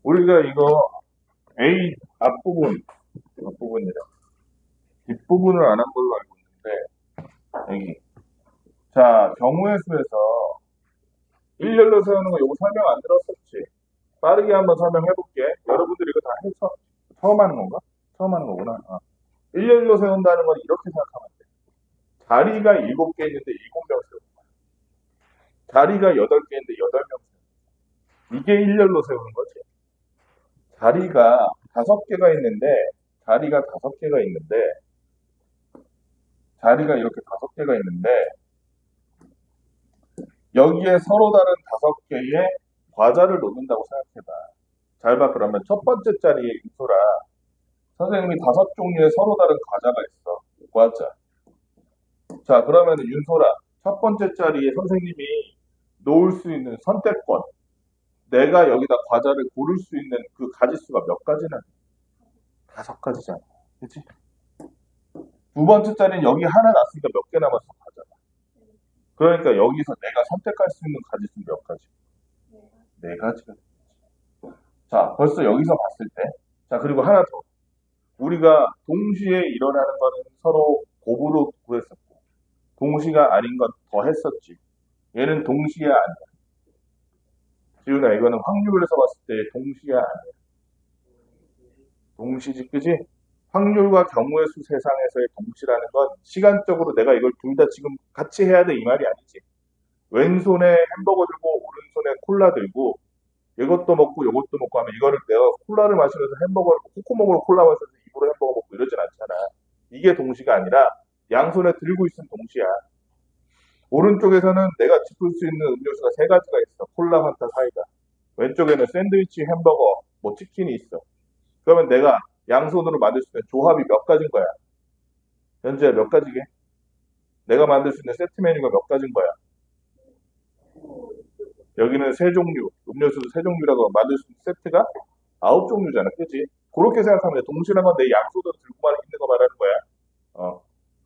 우리가 이거 A 앞부분이래. 뒷부분을 안 한 걸로 알고 있는데, 여기. 자, 경우의 수에서 일렬로 세우는 거 요거 설명 안 들었었지? 빠르게 한번 설명해볼게. 여러분들이 이거 다 해서 처음 하는 건가? 처음 하는 거구나. 일렬로 세운다는 건 이렇게 생각하면 돼. 자리가 7개 있는데 7명 세우는 거야. 자리가 8개 있는데 8명 세우는 거야. 이게 일렬로 세우는 거지. 자리가 5개가 있는데, 자리가 5개가 있는데, 자리가 이렇게 5개가 있는데, 여기에 서로 다른 5개의 과자를 놓는다고 생각해봐. 잘 봐, 그러면 첫 번째 자리에 윤소라. 선생님이 5종류의 서로 다른 과자가 있어. 과자. 자, 그러면 윤소라. 첫 번째 자리에 선생님이 놓을 수 있는 선택권. 내가 여기다 과자를 고를 수 있는 그 가지수가 몇 가지나? 5가지잖아. 그치? 두 번째 자리는 여기 하나 놨으니까 몇 개 남았어, 과자가. 그러니까 여기서 내가 선택할 수 있는 가지수는 몇 가지? 4가지가. 자, 벌써 여기서 봤을 때. 자, 그리고 하나 더. 우리가 동시에 일어나는 거는 서로 곱으로 구했었고, 동시가 아닌 건 더 했었지. 얘는 동시야 아니야. 지훈아, 이거는 확률에서 봤을 때 동시야 아니야. 동시지, 그지? 확률과 경우의 수 세상에서의 동시라는 건 시간적으로 내가 이걸 둘 다 지금 같이 해야 돼 이 말이 아니지. 왼손에 햄버거 들고 오른손에 콜라 들고 이것도 먹고 이것도 먹고 하면 이거를 내가 콜라를 마시면서 햄버거를 콧구멍으로 콜라 마시면서 입으로 햄버거 먹고 이러진 않잖아. 이게 동시가 아니라 양손에 들고 있으면 동시야. 오른쪽에서는 내가 짚을 수 있는 음료수가 3가지가 있어. 콜라, 환타, 사이다. 왼쪽에는 샌드위치, 햄버거, 뭐 치킨이 있어. 그러면 내가 양손으로 만들 수 있는 조합이 몇 가지인 거야? 현재 몇 가지게? 내가 만들 수 있는 세트 메뉴가 몇 가지인 거야? 여기는 3종류, 음료수도 3종류라고 만들 수 있는 세트가 9종류잖아. 그지? 그렇게 생각하면 돼. 동시라는 건 내 양손으로 들고만 있는 거 말하는 거야.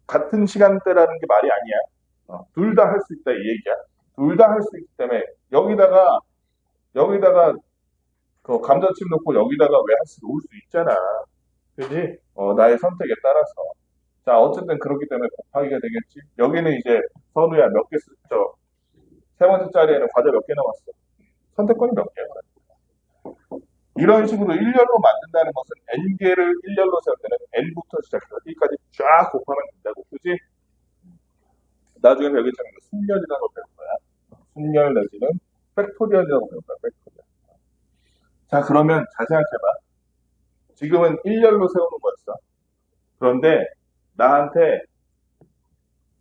같은 시간대라는 게 말이 아니야. 둘 다 할 수 있다 이 얘기야. 둘 다 할 수 있기 때문에 여기다가 그 감자칩 넣고 여기다가 외할수 놓을 수 있잖아. 그지? 나의 선택에 따라서. 자, 어쨌든 그렇기 때문에 곱하기가 되겠지. 여기는 이제 선우야 몇 개 쓰죠? 세 번째 자리에는 과자 몇 개 남았어? 선택권이 몇 개야? 이런 식으로 일렬로 만든다는 것은 n개를 일렬로 세울 때는 n부터 시작해서 y까지 쫙 곱하면 된다고. 그지? 나중에 배우겠지만 순열이라는 걸 배울 거야. 순열 내지는 팩토리얼이라고 배울 거야. 팩토리얼. 자, 그러면 잘 생각해봐. 지금은 일렬로 세우는 거였어. 그런데 나한테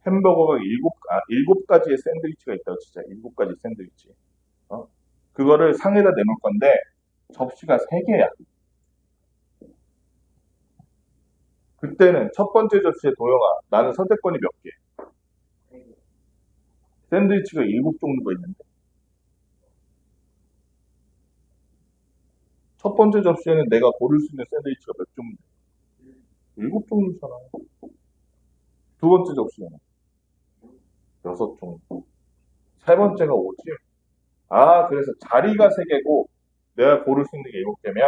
햄버거가 7가지의 샌드위치가 있다고 진짜 7가지 샌드위치. 그거를 상에다 내놓을 건데 접시가 3개야. 그때는 첫 번째 접시에 도영아, 나는 선택권이 몇 개? 샌드위치가 7종류가 있는데. 첫 번째 접시에는 내가 고를 수 있는 샌드위치가 몇 종류? 7종류잖아. 두 번째 접시에는 6종류. 세 번째가 5지. 그래서 자리가 3개고 내가 고를 수 있는 게 7개면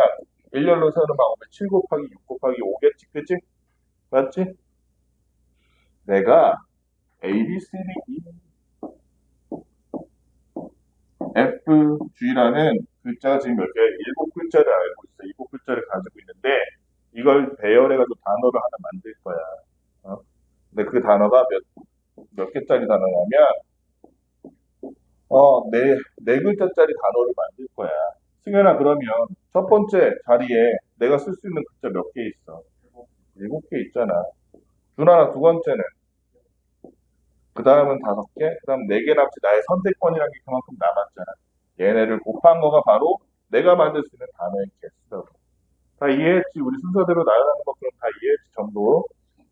일렬로 세우는 방법은 7 곱하기 6 곱하기 5겠지, 그치? 맞지? 내가 A, B, C, D, E, F, G라는 글자가 지금 몇 개야? 7글자를 알고 있어. 7글자를 가지고 있는데 이걸 배열해가지고 단어를 하나 만들 거야. 근데 그 단어가 몇 개짜리 단어냐면 네 글자짜리 단어를 만들 거야. 승현아, 그러면 첫 번째 자리에 내가 쓸 수 있는 글자 몇 개 있어? 7개 있잖아. 준하나 두 번째는 그 다음은 5개, 그 다음 4개 남지 나의 선택권이라는 게 그만큼 남았잖아. 얘네를 곱한 거가 바로 내가 만들 수 있는 단어의 개수라고. 다 이해했지? 우리 순서대로 나열하는 것 그럼 다 이해했지? 전부.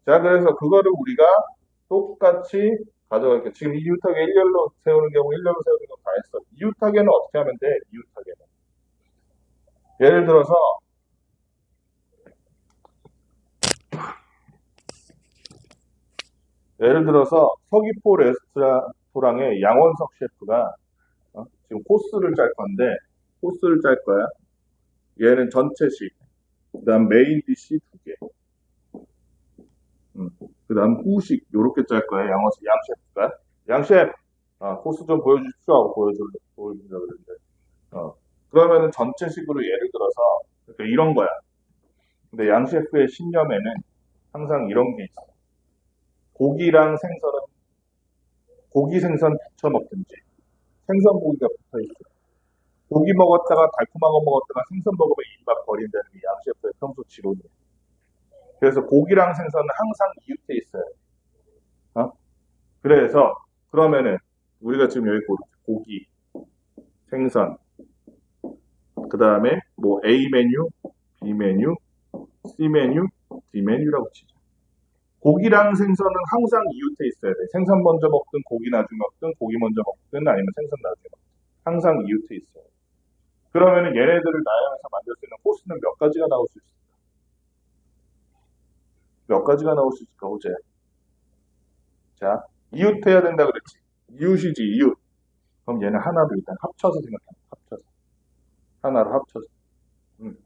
자, 그래서 그거를 우리가 똑같이 가져갈게. 지금 이유타게 일렬로 세우는 경우, 일렬로 세우는 거 다 했어. 이유타게는 어떻게 하면 돼? 이유타게는. 예를 들어서 서귀포 레스토랑의 양원석 셰프가 지금 코스를 짤 건데 코스를 짤 거야. 얘는 전체식. 그 다음 메인 디시 2개. 그 다음 후식. 요렇게 짤 거야. 양셰프가. 양셰프! 코스 좀 보여주십시오. 하고 보여주려고 그랬는데. 그러면은 전체식으로 예를 들어서, 그러니까 이런 거야. 근데 양셰프의 신념에는 항상 이런 게 있어. 고기랑 생선은, 고기 생선 붙여 먹든지, 생선 고기가 붙어 있어. 고기 먹었다가 달콤한 거 먹었다가 생선 먹으면 입맛 버린다는 게 양셰프의 평소 지론이야. 그래서 고기랑 생선은 항상 이웃해 있어요. 어? 그래서 그러면은 우리가 지금 여기 고기, 생선, 그 다음에 뭐 A 메뉴, B 메뉴, C 메뉴, D 메뉴라고 치죠. 고기랑 생선은 항상 이웃해 있어야 돼. 생선 먼저 먹든 고기 나중에 먹든 고기 먼저 먹든 아니면 생선 나중에 먹든 항상 이웃해 있어요. 그러면은 얘네들을 나열해서 만들 수 있는 코스는 몇 가지가 나올 수 있을까? 몇 가지가 나올 수 있을까, 호재? 자, 이웃해야 된다 그랬지. 이웃이지, 이웃. 그럼 얘는 하나로 일단 합쳐서 생각해. 합쳐서. 하나로 합쳐서. 음.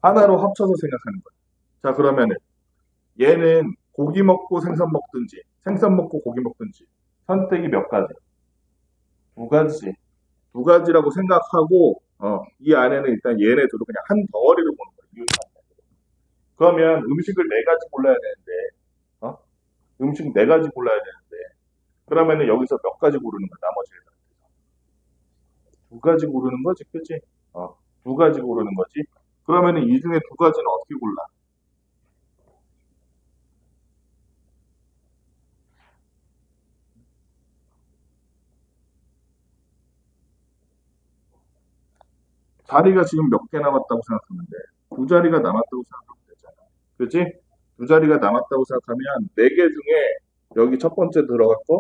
하나로 합쳐서 생각하는 거야. 자, 그러면은 얘는 고기 먹고 생선 먹든지, 생선 먹고 고기 먹든지, 선택이 몇 가지? 두 가지. 두 가지라고 생각하고, 이 안에는 일단 얘네 둘을 그냥 한 덩어리로 보는 거야. 이웃하는. 그러면 음식을 네 가지 골라야 되는데, 어? 음식 네 가지 골라야 되는데, 그러면은 여기서 몇 가지 고르는 거야, 나머지 두 가지 고르는 거지, 그치? 두 가지 고르는 거지. 그러면은 이 중에 두 가지는 어떻게 골라? 자리가 지금 몇 개 남았다고 생각하면 돼. 두 자리가 남았다고 생각하면 되잖아. 그치? 두 자리가 남았다고 생각하면 네 개 중에 여기 첫 번째 들어갈 거,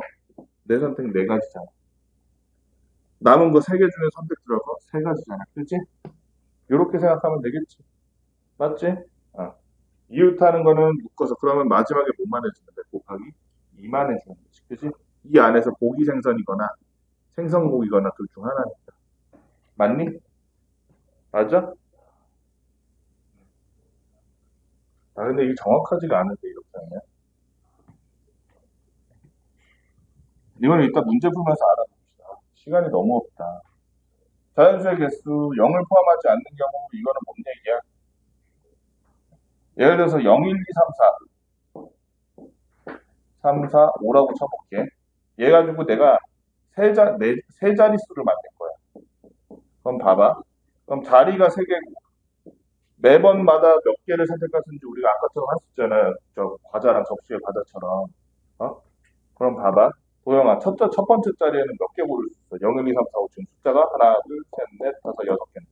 내 선택 네 가지잖아. 남은 거 세 개 중에 선택 들어갈 거 세 가지잖아. 그치? 이렇게 생각하면 되겠지. 맞지? 어. 이웃하는 거는 묶어서 그러면 마지막에 뭐만 해주면 돼? 곱하기 2만 해주면 되지. 그치? 이 안에서 고기 생선이거나 생선고기거나 둘 중 하나니까. 맞니? 맞아? 근데 이게 정확하지가 않은데, 이렇게 하면. 이건 일단 문제 풀면서 알아봅시다. 시간이 너무 없다. 자연수의 개수 0을 포함하지 않는 경우, 이거는 뭔 얘기야? 예를 들어서 0, 1, 2, 3, 4, 3, 4, 5라고 쳐볼게. 얘 가지고 내가 세 자릿수를 만들 거야. 그럼 봐봐. 그럼 자리가 세 개고, 매번마다 몇 개를 선택할 수 있는지 우리가 아까처럼 할 수 있잖아요. 저 과자랑 접시의 과자처럼. 어? 그럼 봐봐. 도영아, 첫 번째 자리에는 몇 개 고를 수 있어? 0, 1, 2, 3, 4, 5 지금 숫자가 하나, 둘, 셋, 넷, 다섯, 여섯 개인데.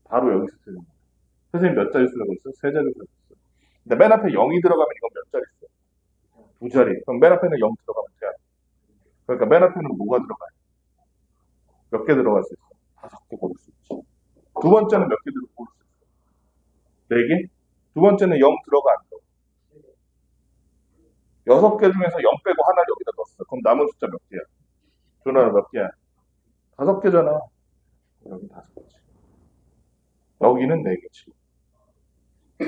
바로 여기서 틀린 거야. 선생님 몇 자리 쓰라고 했어? 세 자리 쓰라고 했어. 근데 맨 앞에 0이 들어가면 이건 몇 자리 써? 두 자리. 그럼 맨 앞에는 0 들어가면 돼. 그러니까 맨 앞에는 뭐가 들어가요? 몇 개 들어갈 수 있어? 다섯 개 고를 수 있지. 두 번째는 몇 개 고를 수 있어? 네 개? 두 번째는 0 들어가 안 들어가? 여섯 개 중에서 0 빼고 하나를 여기다 넣었어. 그럼 남은 숫자 몇 개야? 준호야 몇 개야? 다섯 개잖아. 여기 다섯 개지. 여기는 네 개지.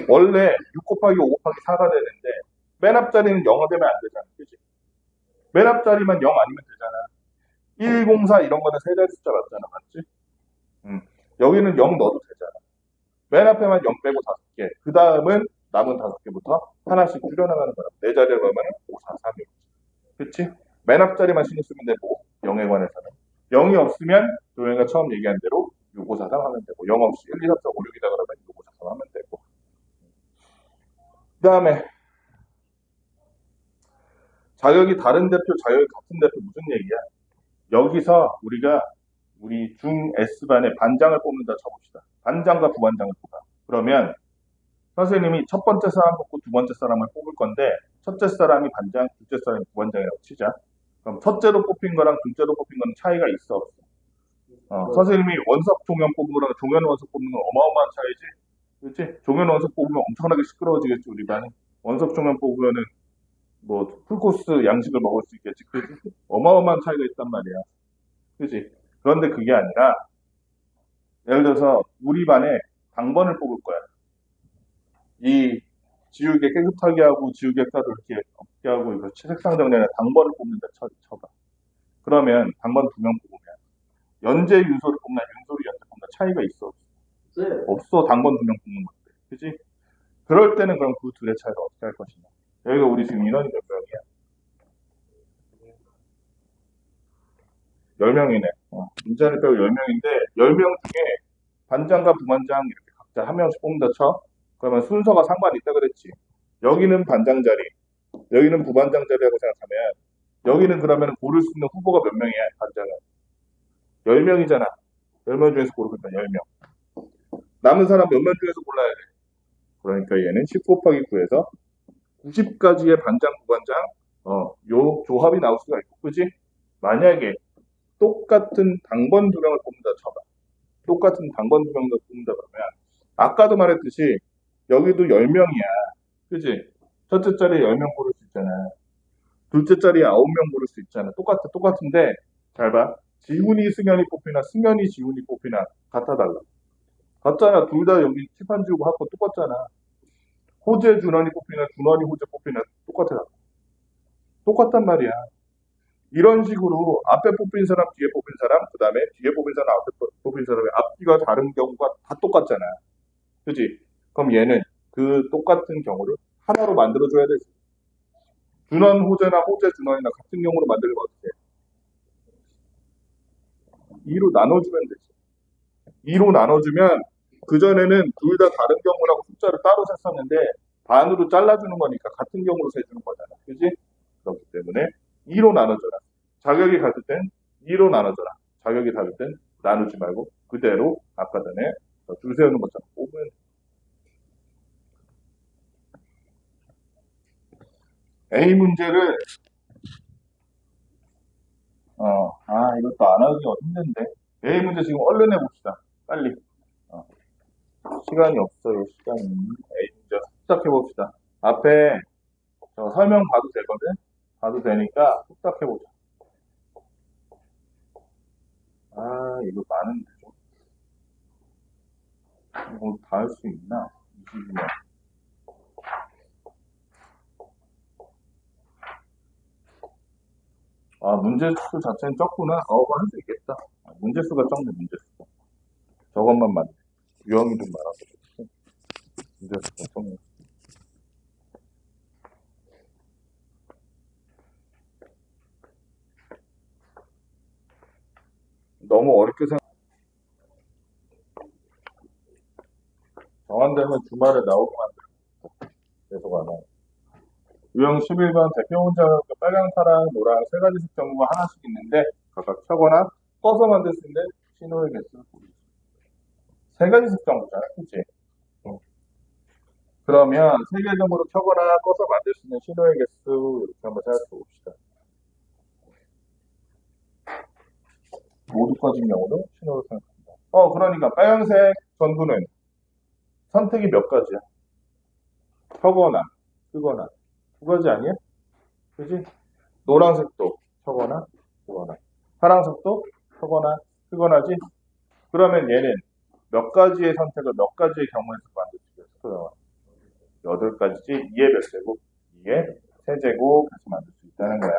원래 6 곱하기 5 곱하기 4가 되는데 맨 앞자리는 0가 되면 안 되잖아. 그지? 맨 앞자리만 0 아니면 되잖아. 1, 0, 4 이런 거는 세 자리 숫자 맞잖아. 맞지? 여기는 0 넣어도 되잖아. 맨 앞에만 0 빼고 다섯 개. 그 다음은 남은 다섯 개부터 하나씩 줄여나가는 거야. 네 자리를 넣으면 5, 4, 3, 6. 그치? 맨 앞자리만 신경 쓰면 되고 0에 관해서는 0이 없으면 조영이가 처음 얘기한 대로 6, 5, 4, 3 하면 되고 0 없이 1, 2, 3, 4, 5, 6이다 그러면 6, 5, 4, 3 하면 되고 그 다음에 자격이 다른 대표, 자격이 같은 대표 무슨 얘기야? 여기서 우리가 우리 중 S반의 반장을 뽑는다 쳐봅시다. 반장과 부반장을 뽑아. 그러면 선생님이 첫 번째 사람 뽑고 두 번째 사람을 뽑을 건데 첫째 사람이 반장, 둘째 사람이 부반장이라고 치자. 그럼 첫째로 뽑힌 거랑 둘째로 뽑힌 거는 차이가 있어 없어? 선생님이 원석 종현 뽑은 거랑 종현 원석 뽑는 건 어마어마한 차이지. 그렇지? 종현 원석 뽑으면 엄청나게 시끄러워지겠지 우리 반이. 원석 종현 뽑으면은 뭐 풀코스 양식을 먹을 수 있겠지. 그지? 렇. 어마어마한 차이가 있단 말이야. 그지? 그런데 그게 아니라 예를 들어서 우리 반에 당번을 뽑을 거야. 이 지우개 깨끗하게 하고 지우개 가루 이렇게 없게 하고 이거 책상 정리에 당번을 뽑는다 쳐봐. 그러면 당번 2명 뽑으면 연재 윤소를 뽑나 윤소를 연재 뽑나 차이가 있어? 네. 없어. 당번 2명 뽑는 건데. 그지? 그럴 때는 그럼 그 둘의 차이를 어떻게 할 것이냐. 여기가 우리 지금 인원이 몇 명이야? 10명이네. 문자를 빼고 10명인데 10명 중에 반장과 부반장 이렇게 각자 한 명씩 뽑는다 쳐. 그러면 순서가 상관이 있다 그랬지. 여기는 반장 자리, 여기는 부반장 자리라고 생각하면 여기는 그러면 고를 수 있는 후보가 몇 명이야, 반장은? 10명이잖아. 10명 중에서 고르겠다, 10명. 남은 사람 몇 명 중에서 골라야 돼. 그러니까 얘는 10 곱하기 9에서 90까지의 반장, 부반장, 요 조합이 나올 수가 있고, 그지? 만약에 똑같은 당번 2명을 뽑는다 쳐봐. 똑같은 당번 2명을 뽑는다 그러면, 아까도 말했듯이, 여기도 10명이야. 그지? 첫째 자리에 10명 고를 수 있잖아. 둘째 자리에 9명 고를 수 있잖아. 똑같은데, 잘 봐. 지훈이 승현이 뽑히나, 승현이 지훈이 뽑히나, 같아 달라. 같잖아. 둘 다 여기 칠판 지우고 학번 똑같잖아. 호재 준원이 뽑히나, 준원이 호재 뽑히나, 똑같아. 똑같단 말이야. 이런 식으로 앞에 뽑힌 사람, 뒤에 뽑힌 사람, 그 다음에 뒤에 뽑힌 사람, 앞에 뽑힌 사람의 앞뒤가 다른 경우가 다 똑같잖아. 그지? 그럼 얘는 그 똑같은 경우를 하나로 만들어줘야 되지. 준원, 호재나 호재, 준원이나 같은 경우로 만들면 어떻게 해? 2로 나눠주면 되지. 2로 나눠주면 그전에는 둘 다 다른 경우라고 숫자를 따로 셌었는데 반으로 잘라주는 거니까 같은 경우로 세주는 거잖아. 그지? 그렇기 때문에 2로 나눠줘라. 자격이 같을 땐 2로 나눠줘라. 자격이 다를 땐 나누지 말고 그대로 아까 전에 줄 세우는 것처럼 뽑으면 A 문제를 이것도 안 하기가 힘든데 A 문제 지금 얼른 해봅시다. 빨리. 시간이 없어요. 시간이. A 문제 후딱 해봅시다. 앞에 설명 봐도 되거든? 봐도 되니까 후딱 해보자. 이거 많은데 좀. 이거 다 할 수 있나? 22년. 문제수 자체는 적구나. 할 수 있겠다. 문제수가 적네, 문제수가. 저것만 맞네. 유형이 좀 많아서. 문제수가 적네. 너무 어렵게 정한되면 주말에 나오고 만들어. 계속 안 하고. 유형 11번 대표 문자 빨강, 파랑, 노랑 세 가지 색정보가 하나씩 있는데 각각 켜거나 꺼서 만들 수 있는 신호의 개수를 보여주세요. 세 가지 색정보잖아, 그치? 그러면 세계적으로 켜거나 꺼서 만들 수 있는 신호의 개수 이렇게 한번 생각해 봅시다. 모두 꺼진 경우도 신호를 생각합니다. 그러니까 빨간색 전구는 선택이 몇 가지야? 켜거나 끄거나 두 가지 아니야? 그지? 노란색도 켜거나 끄거나 파란색도 켜거나 끄거나지? 그러면 얘는 몇 가지의 선택을 몇 가지의 경우에서 만들 수 있겠어? 8가지지? 2의 몇 제곱? 2의 세제곱 해서 만들 수 있다는 거야.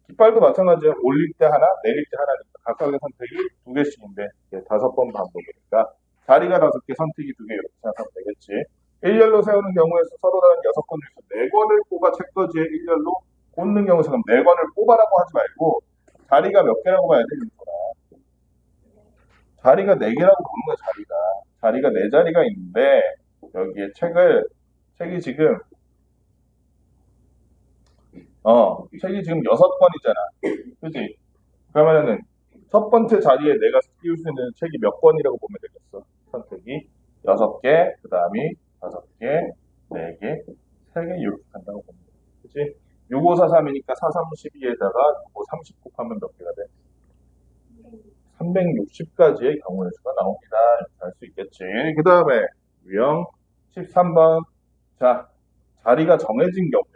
깃발도 마찬가지야. 올릴 때 하나, 내릴 때 하나니까 각각의 선택이 2개씩인데 5번 반복이니까 자리가 5개, 선택이 2개 이렇게 생각하면 되겠지. 일렬로 세우는 경우에서 서로 다른 6권 중에서 4권을 뽑아 책거지에 일렬로 꽂는 경우에서 그럼 4권을 뽑아라고 하지 말고 자리가 몇 개라고 봐야 돼, 윤소라. 자리가 4개라고 보는 거야, 자리가. 자리가 4자리가 있는데 여기에 책이 지금 책이 지금 6권이잖아. 그지? 그러면은 첫 번째 자리에 내가 띄울 수 있는 책이 몇 권이라고 보면 되겠어. 선택이 6개, 그 다음이 5개, 4개, 3개 이렇게 간다고 보면 돼. 그치? 6543이니까 43, 12에다가 30 곱하면 몇 개가 돼? 360가지의 경우의 수가 나옵니다. 이렇게 할 수 있겠지. 그 다음에 유형 13번. 자, 자리가 정해진 경우야.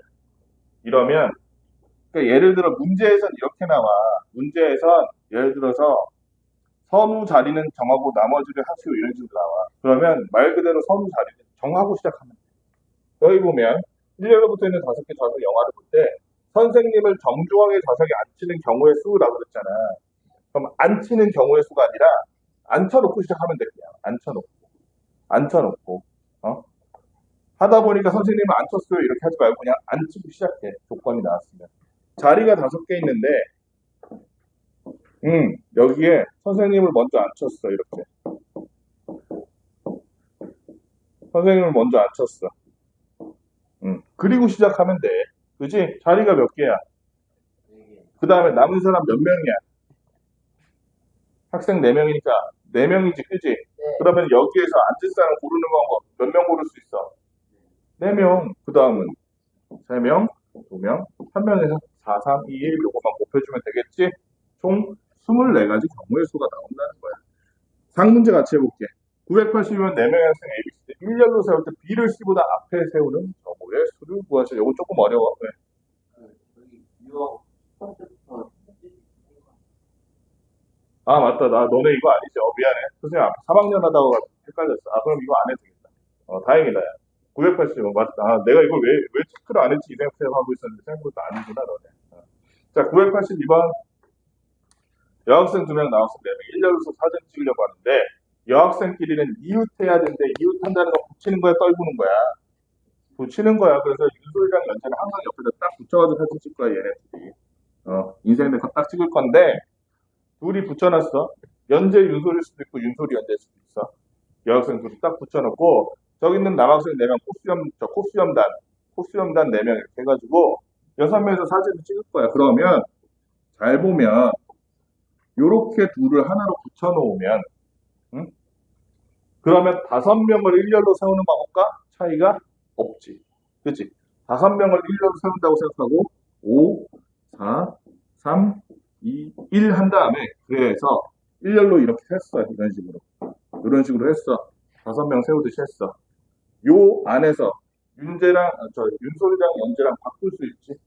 이러면 그러니까 예를 들어 문제에선 이렇게 나와. 문제에선 예를 들어서 선우 자리는 정하고 나머지를 하시오 이런 식으로 나와. 그러면 말 그대로 선우 자리는 정하고 시작하면 돼. 여기 보면 1열로부터 있는 5개 좌석 영화를 볼 때 선생님을 정중하게 좌석에 앉히는 경우의 수라고 그랬잖아. 그럼 앉히는 경우의 수가 아니라 앉혀놓고 시작하면 돼. 그냥 앉혀놓고 하다 보니까 선생님은 앉혔어요 이렇게 하지 말고 그냥 앉히고 시작해. 조건이 나왔으면. 자리가 5개 있는데 여기에 선생님을 먼저 앉혔어 이렇게. 선생님을 먼저 앉혔어. 그리고 시작하면 돼. 그지? 자리가 몇 개야? 그 다음에 남은 사람 몇 명이야? 학생 4명이니까 4명이지, 그지? 네. 그러면 여기에서 앉을 사람 고르는 방법 몇 명 고를 수 있어? 4명. 그 다음은 3명, 2명, 1명에서 4, 3, 2, 1 요것만 곱해주면 되겠지? 총 24가지 경우의 수가 나온다는 거야. 상문제 같이 해볼게. 980이면 4명의 학생 A, B, C, D. 1열로 세울 때 B를 C보다 앞에 세우는 경우의 수를 구하시오. 이거 조금 어려워. 왜? 아, 맞다. 너네 이거 아니지. 미안해. 선생님, 3학년 하다가 헷갈렸어. 그럼 이거 안 해도 되겠다. 다행이다. 야. 980, 맞다. 내가 이걸 왜 체크를 안 했지? 이 생각하고 있었는데, 생각보다 아니구나, 너네. 자, 982번. 여학생 2명, 남학생 4명. 1열로서 사진 찍으려고 하는데, 여학생끼리는 이웃해야 되는데, 이웃한다는 거 붙이는 거야, 떨구는 거야? 붙이는 거야. 그래서 윤솔이랑 연재는 항상 옆에다 딱 붙여가지고 사진 찍을 거야, 얘네들이. 인생 내거 딱 찍을 건데, 둘이 붙여놨어. 연재 윤솔일 수도 있고 윤솔이 연재일 수도 있어. 여학생 둘이 딱 붙여놓고 저기 있는 남학생 4명 코수염단 4명 이렇게 해가지고 6명에서 사진을 찍을 거야. 그러면 잘 보면 요렇게 둘을 하나로 붙여놓으면 그러면 5명을 일렬로 세우는 방법과 차이가 없지. 그치? 5명을 일렬로 세운다고 생각하고 5, 4, 3, 2, 1 한 다음에 그래서 일렬로 이렇게 했어. 이런 식으로 했어. 5명 세우듯이 했어. 요 안에서 윤솔이랑 연재랑 바꿀 수 있지.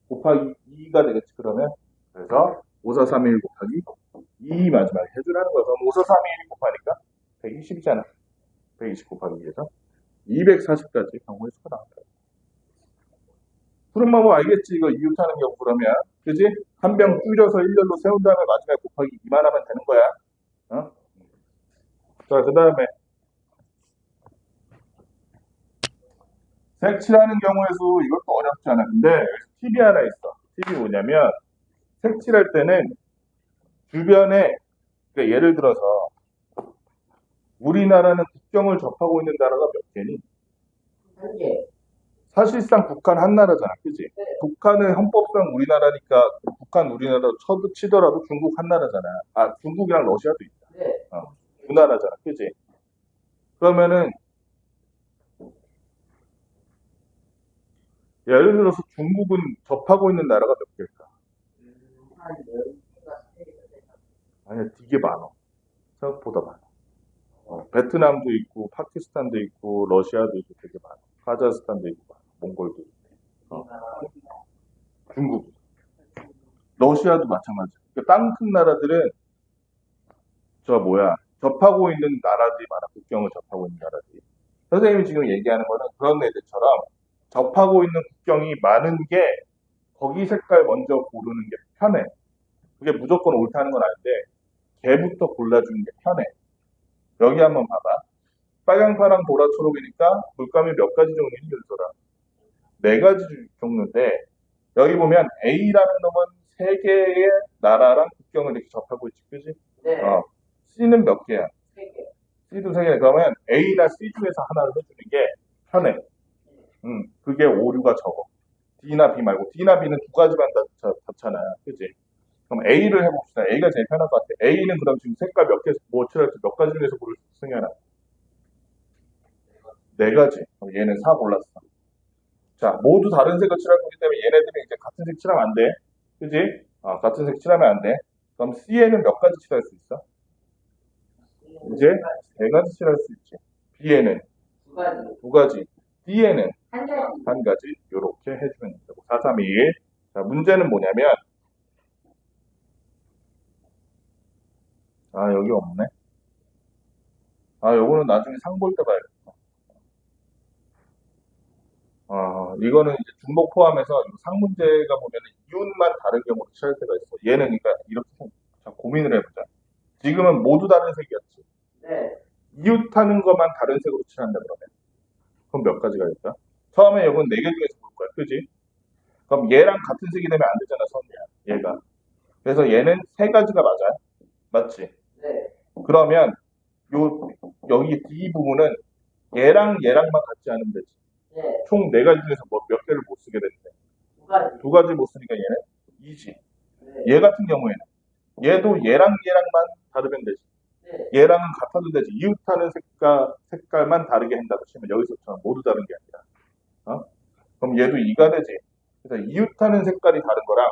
곱하기 2가 되겠지. 그러면 그래서 5, 4, 3, 1 곱하기 2 마지막에 해주라는 거야. 그럼 5, 4, 3, 1 곱하니까 120이잖아. 120 곱하기 2에서 240까지 경우의 수가 나온다. 푸른 방법 알겠지? 이거 이웃하는 경우 그러면 그지? 한 병 줄여서 일렬로 세운 다음에 마지막에 곱하기 2만 하면 되는 거야. 자, 그 다음에 색칠하는 경우의 수 이것도 어렵지 않아. 근데 팁이 하나 있어. 팁이 뭐냐면 색칠할 때는 주변에 그러니까 예를 들어서 우리나라는 국경을 접하고 있는 나라가 몇 개니? 한 개. 사실상 북한 한 나라잖아, 그지? 네. 북한은 헌법상 우리나라니까 북한 우리나라로 치더라도 중국 한 나라잖아. 중국이랑 러시아도 있다. 네. 두 나라잖아, 그지? 그러면은 예를 들어서 중국은 접하고 있는 나라가 몇 개일까? 한 10개가 아니야, 되게 많아. 생각보다 많아. 베트남도 있고, 파키스탄도 있고, 러시아도 있고 되게 많아. 카자흐스탄도 있고, 몽골도 있고. 중국. 러시아도 마찬가지. 그러니까 땅 큰 나라들은 접하고 있는 나라들이 많아. 국경을 접하고 있는 나라들이. 선생님이 지금 얘기하는 거는 그런 애들처럼 접하고 있는 국경이 많은 게 거기 색깔 먼저 고르는 게 편해. 그게 무조건 옳다는 건 아닌데 걔부터 골라주는 게 편해. 여기 한번 봐봐. 빨강, 파랑, 보라, 초록이니까 물감이 몇 가지 종류니 윤소라? 4가지 종류인데 여기 보면 A라는 놈은 3개의 나라랑 국경을 이렇게 접하고 있지, 그지? 네. C는 몇 개야? 3개. C도 3개. 그러면 A나 C 중에서 하나를 해주는 게 편해. 그게 오류가 적어. D나 B 말고 D나 B는 2가지만 닿잖아, 그지? 그럼 A를 해봅시다. A가 제일 편할 것 같아. A는 그럼 지금 색깔 몇 개, 뭐 칠할지 몇 가지 중에서 고를 수 있어, 승현아? 4가지. 그럼 얘는 4 골랐어. 자, 모두 다른 색을 칠할 거기 때문에 얘네들은 이제 같은 색 칠하면 안 돼. 그지? 같은 색 칠하면 안 돼. 그럼 C에는 몇 가지 칠할 수 있어? 이제 3가지 칠할 수 있지. B에는 2가지. 2가지. D에는 한 가지. 1가지. 요렇게 해주면 되고. 4, 3, 2, 1. 자, 문제는 뭐냐면 아, 여기 없네. 아, 요거는 나중에 상 볼 때 봐야겠다. 이거는 이제 중복 포함해서 상 문제가 보면은 이웃만 다른 경우로 취할 때가 있어. 얘는 그러니까 이렇게 자, 고민을 해보자. 지금은 모두 다른 색이었지. 네. 이웃하는 것만 다른 색으로 칠한다 그러면. 그럼 몇 가지가 있다? 처음에 이건 네 개 중에서 볼 거야. 그지? 그럼 얘랑 같은 색이 되면 안 되잖아, 선우야. 얘가. 그래서 얘는 세 가지가 맞아요. 맞지? 네. 그러면 요 여기 이 부분은 얘랑 얘랑만 같지 않으면 되지. 네. 총 네 가지 중에서 뭐 몇 개를 못 쓰게 되는데 두 가지. 두 가지 못 쓰니까 얘는 2지. 네. 얘 같은 경우에는 얘도 얘랑만 다르면 되지. 네. 얘랑은 같아도 되지. 이웃하는 색깔만 다르게 한다고 치면 여기서처럼 모두 다른 게 아니라. 그럼 얘도 2가 되지. 그래서 이웃하는 색깔이 다른 거랑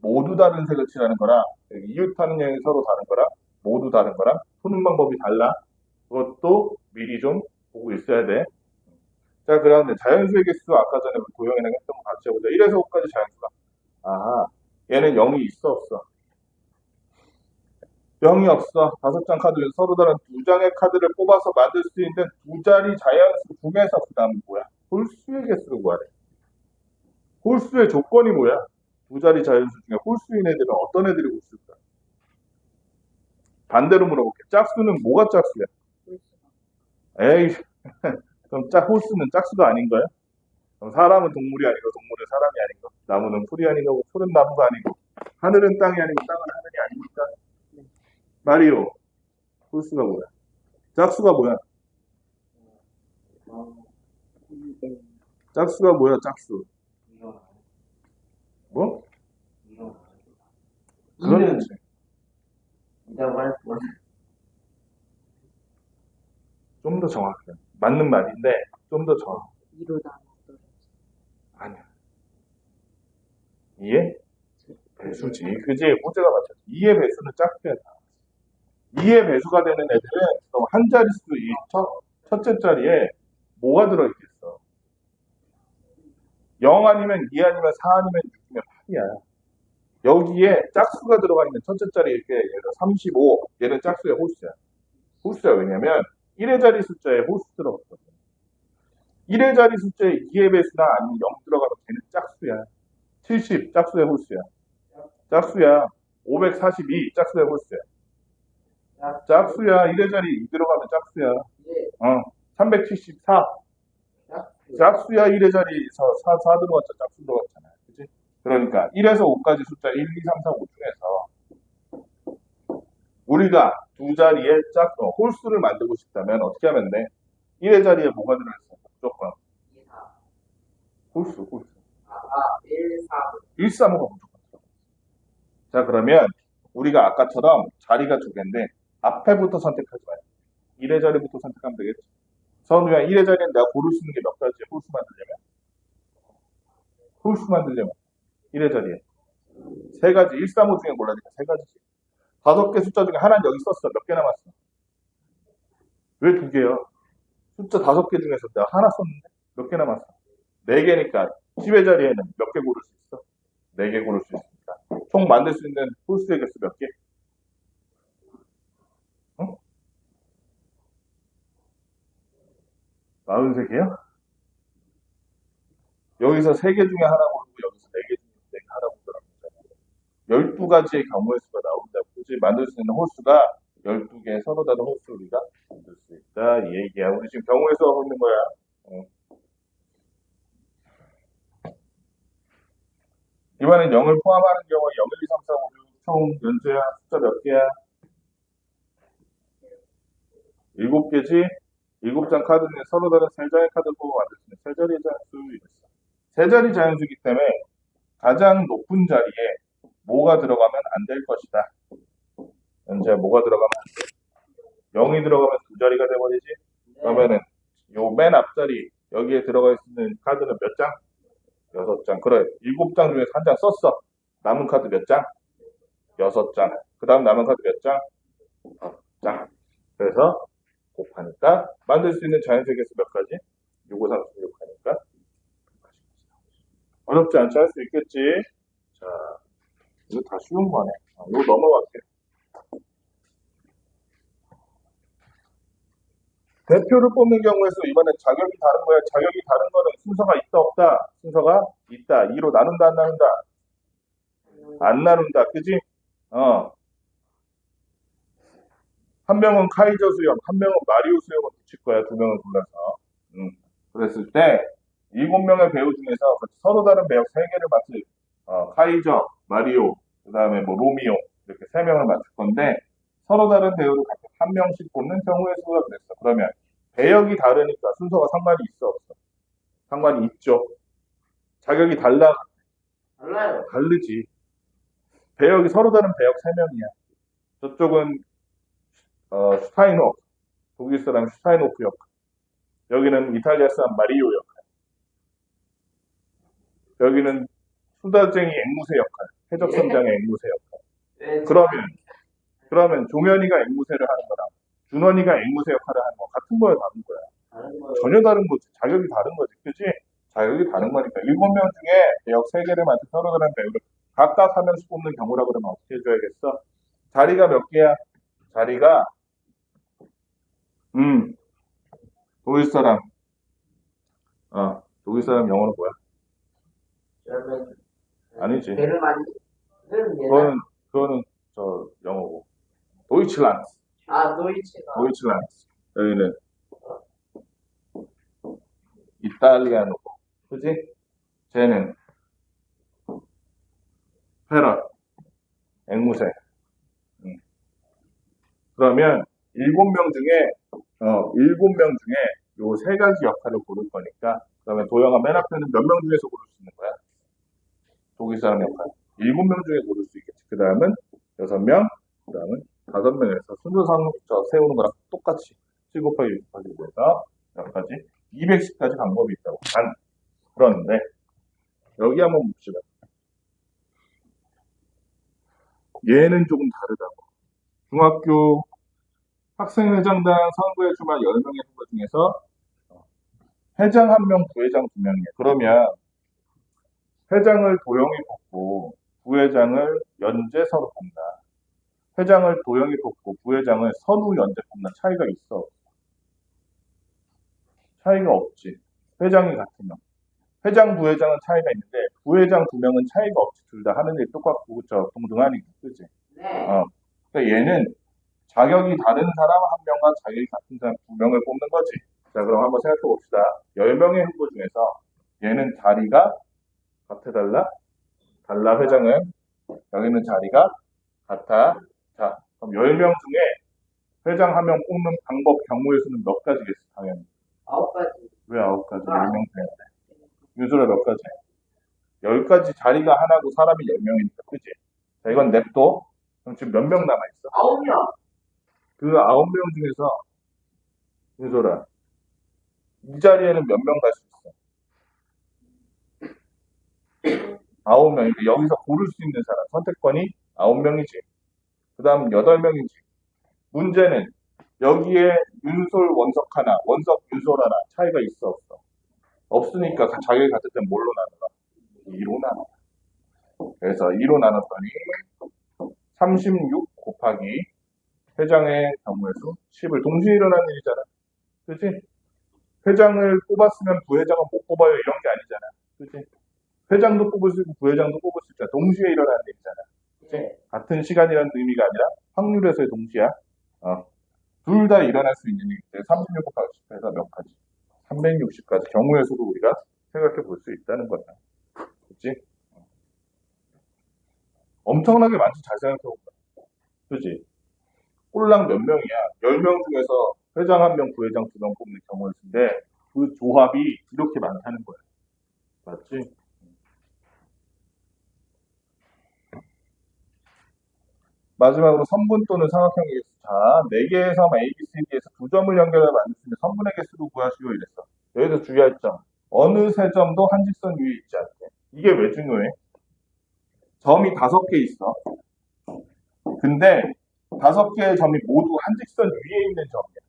모두 다른 색을 칠하는 거랑 이웃하는 영역이 서로 다른 거랑 모두 다른 거랑 푸는 방법이 달라. 그것도 미리 좀 보고 있어야 돼. 자, 그런데 자연수의 개수 아까 전에 우리 도영이랑 했던 거 같이 해보자. 1에서 5까지 자연수가. 아, 얘는 0이 있어 없어? 0이 없어. 5장 카드 중 서로 다른 두 장의 카드를 뽑아서 만들 수 있는 두 자리 자연수 중에서 그 다음은 뭐야? 홀수의 개수를 구하래. 홀수의 조건이 뭐야? 두 자리 자연수 중에 홀수인 애들은 어떤 애들이 홀수일까? 반대로 물어볼게. 짝수는 뭐가 짝수야? 에이, 그럼 홀수는 짝수가 아닌 거야? 그럼 사람은 동물이 아니고 동물은 사람이 아니고 나무는 풀이 아니고 풀은 나무가 아니고 하늘은 땅이 아니고 땅은 하늘이 아니니까 말이요. 홀수가 뭐야? 짝수가 뭐야? 짝수가 뭐야? 짝수. 뭐? 그렇지. 이라고 할 뻔. 좀 더 정확해. 맞는 말인데 좀 더 정확해. 이로다. 아니야. 이해? 배수지. 그지? 문제가 맞췄지. 2의 배수는 짝수야. 2의 배수가 되는 애들은 그럼 한 자릿수 이 첫째 자리에 뭐가 들어있겠어? 0 아니면 2 아니면 4 아니면 6이면 8이야. 여기에 짝수가 들어가 있는 첫째 자리에 이렇게 예를 들어 35 얘는 짝수의 홀수야. 홀수야. 왜냐면 1의 자리 숫자에 홀수 들어갔거든. 1의 자리 숫자에 2의 배수나 아니면 0 들어가면 걔는 짝수야. 70 짝수의 홀수야. 짝수야. 542 짝수의 홀수야. 짝수야. 1의 자리 2 들어가면 짝수야. 네. 374 짝수야. 1의 자리에서 4 들어갔잖아. 짝수 들어갔잖아. 그치? 그러니까 1에서 5까지 숫자 1, 2, 3, 4, 5 중에서 우리가 두 자리에 홀수를 만들고 싶다면 어떻게 하면 돼? 1의 자리에 뭐가 들어있어? 무조건 2, 4. 홀수. 1, 4. 1, 3, 5가 무조건 들어가. 자, 그러면 우리가 아까처럼 자리가 두 개인데 앞에부터 선택하지 말고 1의 자리부터 선택하면 되겠지. 선우야, 1의 자리는 내가 고를 수 있는 게 몇 가지야? 홀수 만들려면? 홀수 만들려면 1의 자리에 세 가지. 1, 3, 5 중에 골라니까 세 가지지. 5개 숫자 중에 하나는 여기 썼어. 몇 개 남았어? 왜 두 개야? 숫자 5개 중에서 내가 하나 썼는데 몇 개 남았어? 4개니까 10의 자리에는 몇 개 고를 수 있어? 4개 고를 수 있으니까 총 만들 수 있는 홀수의 개수 몇 개? 응? 43개요? 여기서 3개 중에 하나 고르고 여기서 4개 중에 4개 하나 고르라는 거잖아. 12가지의 경우의 수가 나온다고. 그지? 만들 수 있는 홀수가 12개 서로 다른 홀수를 우리가 만들 수 있다. 이 얘기야. 우리 지금 경우의 수 하고 있는 거야. 이번엔 0을 포함하는 경우에 0, 1, 2, 3, 4, 5, 6, 총 연수야. 숫자 몇 개야? 7개지? 7장 카드 중에 서로 다른 3장의 카드를 보고 만들 수 있는 세 자리 자연수 이랬어. 세 자리 자연수이기 때문에 가장 높은 자리에 뭐가 들어가면 안 될 것이다. 현재 뭐가 들어가면 안 돼? 0이 들어가면 두 자리가 돼버리지? 그러면은 요 맨 앞자리 여기에 들어가 있는 카드는 몇 장? 6장. 그래. 7장 중에서 한 장 썼어. 남은 카드 몇 장? 6장. 그 다음 남은 카드 몇 장? 5장. 그래서 곱하니까 만들 수 있는 자연수의 개수 몇 가지? 6, 5, 3, 6 하니까 어렵지 않지? 할 수 있겠지? 자, 이거 다 쉬운 거네. 이거 넘어갈게. 대표를 뽑는 경우에서 이번엔 자격이 다른 거야. 자격이 다른 거는 순서가 있다 없다. 순서가 있다. 2로 나눈다 안 나눈다. 안 나눈다. 그지? 한 명은 카이저 수염, 한 명은 마리오 수염을 붙일 거야. 두 명을 골라서. 그랬을 때 7명의 배우 중에서 서로 다른 배역 3개를 맡을 카이저, 마리오, 그 다음에 뭐 로미오 이렇게 3명을 맡을 건데 서로 다른 배우를 각각 한 명씩 뽑는 경우의 수가 그랬어. 그러면 배역이 다르니까 순서가 상관이 있어 없어? 상관이 있죠. 자격이 달라요. 다르지. 배역이 서로 다른 배역 3명이야. 저쪽은 슈타인호프, 독일 사람 슈타인호프 역할. 여기는 이탈리아 사람 마리오 역할. 여기는 수다쟁이 앵무새 역할. 해적선장의 앵무새 역할. 네, 그러면 종현이가 앵무새를 하는 거랑 준원이가 앵무새 역할을 하는 거 같은 거야, 다른 거야? 다른 거요. 전혀 다른 거지. 자격이 다른 거지. 그지? 자격이 다른 거니까. 7명 중에 배역 3개를 맡은 서로 다른 배우를 각각 한 명씩 뽑는 경우라 그러면 어떻게 해줘야겠어? 자리가 몇 개야? 자리가, 독일 사람. 독일 사람 영어로 뭐야? 그러면 아니지. 베르만이 그럼 얘는 그거는 저 영어고. 도이칠란드. 도이치가 도이칠란드. 여기는 이탈리아노고. 그지? 쟤는 페럿. 앵무새. 그러면 7명 중에, 7명 중에 요 3가지 역할을 고를 거니까, 그러면 도영아 맨 앞에는 몇 명 중에서 고를 수 있는 거야? 독일 사람 역할. 7명 중에 고를 수 있겠지. 그 다음은 6명, 그 다음은 5명에서 순서상 세우는 거랑 똑같이 7 곱하기 6 곱하기 5에서 여기까지 210까지 방법이 있다고. 그런데 여기 한번 봅시다. 얘는 조금 다르다고. 중학교 학생회장단 선거에 출마한 10명의 후보 중에서 회장 1명, 부회장 2명이에요. 그러면 회장을 도영이 뽑고 부회장을 연재 서로 뽑나. 회장을 도영이 뽑고 부회장을 선우 연재 뽑나. 차이가 있어? 차이가 없지. 회장이 같으면. 회장, 부회장은 차이가 있는데 부회장 2명은 차이가 없지. 둘 다 하는 일 똑같고 동등하니까. 그치? 네. 그러니까 얘는 자격이 다른 사람 1명과 자격이 같은 사람 2명을 뽑는 거지. 자, 그럼 한번 생각해 봅시다. 10명의 후보 중에서 얘는 자리가 같아, 달라, 회장은. 여기는 자리가 같아. 자, 그럼 10명 중에 회장 1명 뽑는 방법 경우의 수는 몇 가지겠어, 당연히. 9가지. 왜 9가지? 10명 중에. 유수를 몇 가지? 10가지 자리가 하나고 사람이 10명이니까, 그지? 자, 이건 냅둬. 그럼 지금 몇 명 남아있어? 9명. 그 9명 중에서, 유소라, 이 자리에는 몇 명 갈 수 있어? 9명. 여기서 고를 수 있는 사람, 선택권이 9명이지. 그 다음 8명이지. 문제는 여기에 윤솔 원석 하나, 원석 윤솔 하나 차이가 있어 없어? 없으니까 자격이 같을 땐 뭘로 나누나? 2로 나눠. 그래서 2로 나눴더니 36 곱하기 회장의 경우의 수 10을 동시에 일어나는 일이잖아. 그치? 회장을 뽑았으면 부회장은 못 뽑아요 이런 게 아니잖아. 그치? 회장도 뽑을 수 있고 부회장도 뽑을 수 있잖아. 동시에 일어나는 일이잖아. 네. 같은 시간이라는 의미가 아니라 확률에서의 동시야. 둘 다 일어날 수 있는 일인데 36 곱하기 10에서 몇 가지? 360가지 경우의 수도 우리가 생각해 볼 수 있다는 거야. 그치? 엄청나게 많지. 잘 생각해 보자. 그치? 꼴랑 몇 명이야? 10명 중에서 회장 1명, 부회장 2명 뽑는 경우의 수인데 그 조합이 이렇게 많다는 거야. 맞지? 마지막으로 선분 또는 삼각형 개수. 자, 4개의 섬 A, B, C, D에서 2점을 연결해 만들 수 있는 선분의 개수를 구하시오 이랬어. 여기서 주의할 점. 어느 세 점도 한 직선 위에 있지 않게. 이게 왜 중요해? 점이 5개 있어. 근데 5개의 점이 모두 한 직선 위에 있는 점이야.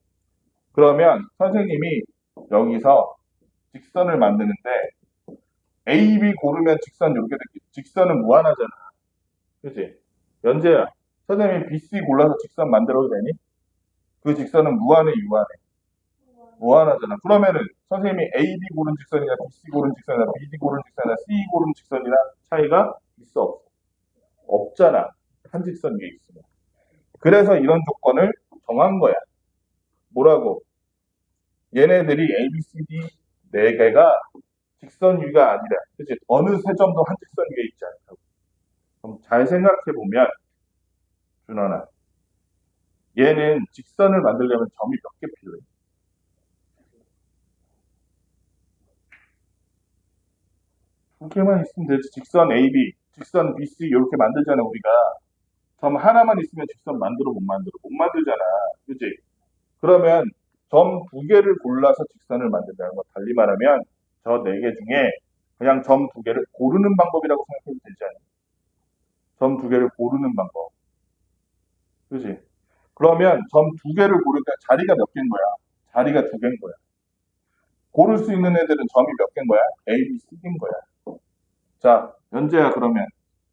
그러면 선생님이 여기서 직선을 만드는데 A, B 고르면 직선 이렇게 됐겠지. 직선은 무한하잖아. 그치? 연재야, 선생님이 B, C 골라서 직선 만들어도 되니? 그 직선은 무한해, 유한해? 무한하잖아. 그러면은 선생님이 AB 고른 직선이나 BC 고른 직선이나 BD 고른 직선이나 C 고른 직선이나 차이가 있어 없어? 없잖아. 한 직선 위에 있으면. 그래서 이런 조건을 정한 거야. 뭐라고? 얘네들이 A, B, C, D 네 개가 직선 위가 아니라, 그치? 어느 세 점도 한 직선 위에 있지 않다고. 그럼 잘 생각해 보면, 준원아, 얘는 직선을 만들려면 점이 몇 개 필요해? 두 개만 있으면 되지. 직선 AB, 직선 BC 이렇게 만들잖아 우리가. 점 하나만 있으면 직선 만들어 못 만들어? 못 만들잖아. 그치? 그러면 점 두 개를 골라서 직선을 만든다는 거. 달리 말하면 저 네 개 중에 그냥 점 두 개를 고르는 방법이라고 생각해도 되지 않니? 점 두 개를 고르는 방법. 그지? 그러면 점 두 개를 고르니까 자리가 몇 개인 거야? 자리가 두 개인 거야. 고를 수 있는 애들은 점이 몇 개인 거야? A, B, C인 거야. 자, 연재야 그러면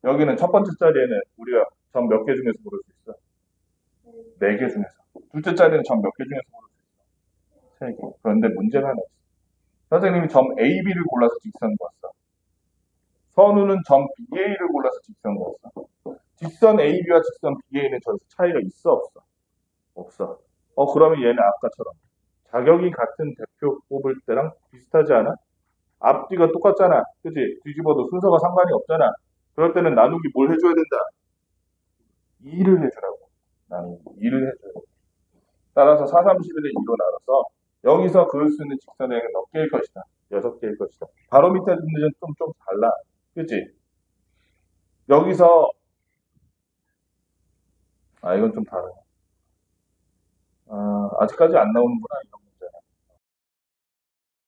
여기는 첫 번째 자리에는 우리가 점 몇 개 중에서 고를 수 있어? 네 개 중에서. 둘째 자리는 점 몇 개 중에서 고를 수 있어? 세 개. 그런데 문제가 하나 있어. 선생님이 점 A, B를 골라서 직선 그었어. 선우는 점 BA를 골라서 직선 그었어. 직선 AB와 직선 BA는 저기서 차이가 있어 없어? 없어. 그러면 얘는 아까처럼 자격이 같은 대표 뽑을 때랑 비슷하지 않아? 앞뒤가 똑같잖아. 그치? 뒤집어도 순서가 상관이 없잖아. 그럴 때는 나누기 뭘 해줘야 된다? 2를 해주라고. 나누기 2를 해줘야 돼. 따라서 4, 3, 11에 2로 나눠서 여기서 그을 수 있는 직선의 몇 개일 것이다? 6개일 것이다. 바로 밑에 있는 좀 달라. 그치? 여기서 이건 좀 다르네. 아직까지 안 나오는구나. 이런